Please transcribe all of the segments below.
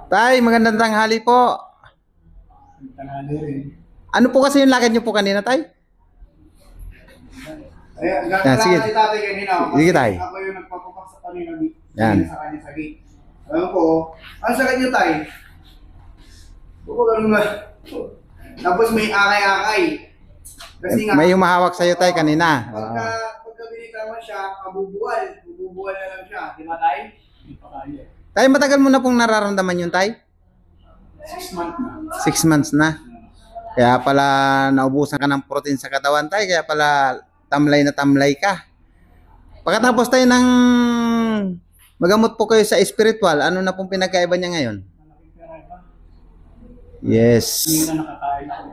Tay, magandang tanghali po. Tanghali rin. Ano po kasi yung lakad niyo po kanina, Tay? Ayan, Sige. gagawin si tatay kanina. Sige, tay. Ako yung nagpapapak sa kanina. Yan. Sa kanya sa gate. Alam ko, ang sakit niyo tay. Bukod ba? Tapos may akay-akay. Kasi nga, May humahawak sa'yo, Tay, kanina. pagka binita mo siya, mabubuwal. Bubuwal na lang siya. Di ba tay? Hindi pa kaya. Tay, matagal mo na pong nararamdaman yun, Tay? 6 months na. 6 months na. Kaya pala naubusan ka ng protein sa katawan, Tay. Kaya pala tamlay na tamlay ka. Pagkatapos tayo ng magamot po kayo sa spiritual, ano na pong pinagkaiba niya ngayon? Malaking pera ba? Yes. Hindi na nakakain ako.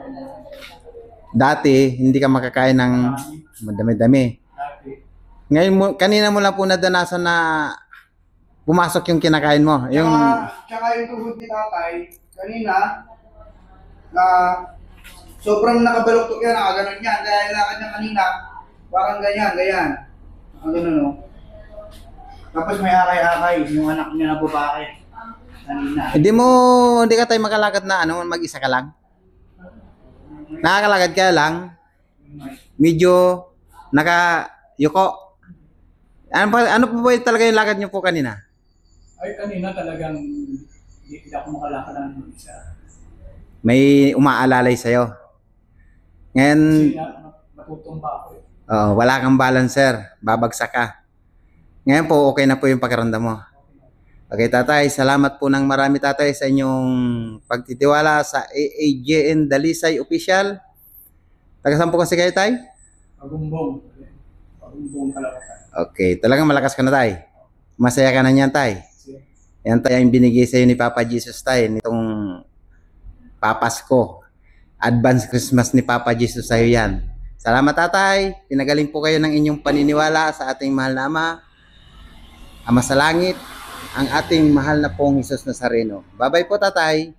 Dati, hindi ka makakain ng madami-dami. Dati. Ngayon, kanina mo lang po nadanasan na pumasok yung kinakain mo. Yung Tsaka yung tuhod ni tatay, kanina, na sobrang nakabaluktok yan, nakaganon yan. Kaya yung lakad niya kanina, parang ganyan. Nakaganon, no? Tapos may akay-akay, yung anak niya na babae. Kanina. hindi ka tayo makalakad na mag-isa ka lang. Nakakalakad ka lang, medyo nakayuko. Ano po ba talaga yung lakad niyo po kanina? Ay, kanina talagang hindi ako makalakad ng isa. May umaalalay sa'yo. Ngayon, Kasi natutumba ako eh. wala kang balancer, babagsak ka. Ngayon po, okay na po yung pakiramdam mo. Okay, tatay, salamat po ng marami, tatay, sa inyong pagtitiwala sa AAJN Dalisay Official. Taga saan po kasi kayo, tay? Pagumbong. Pagumbong kalawatan. Okay, talagang malakas ka na, tay. Masaya ka na niyan, tay. Kasi Yan tayo yung binigay sa iyo ni Papa Jesus, tay, nitong Papasko. Advance Christmas ni Papa Jesus sa iyo yan. Salamat, tatay. Pinagaling po kayo ng inyong paniniwala sa ating mahal na Ama sa langit, ang ating mahal na pong Jesus Nazareno. Bye-bye po, tatay.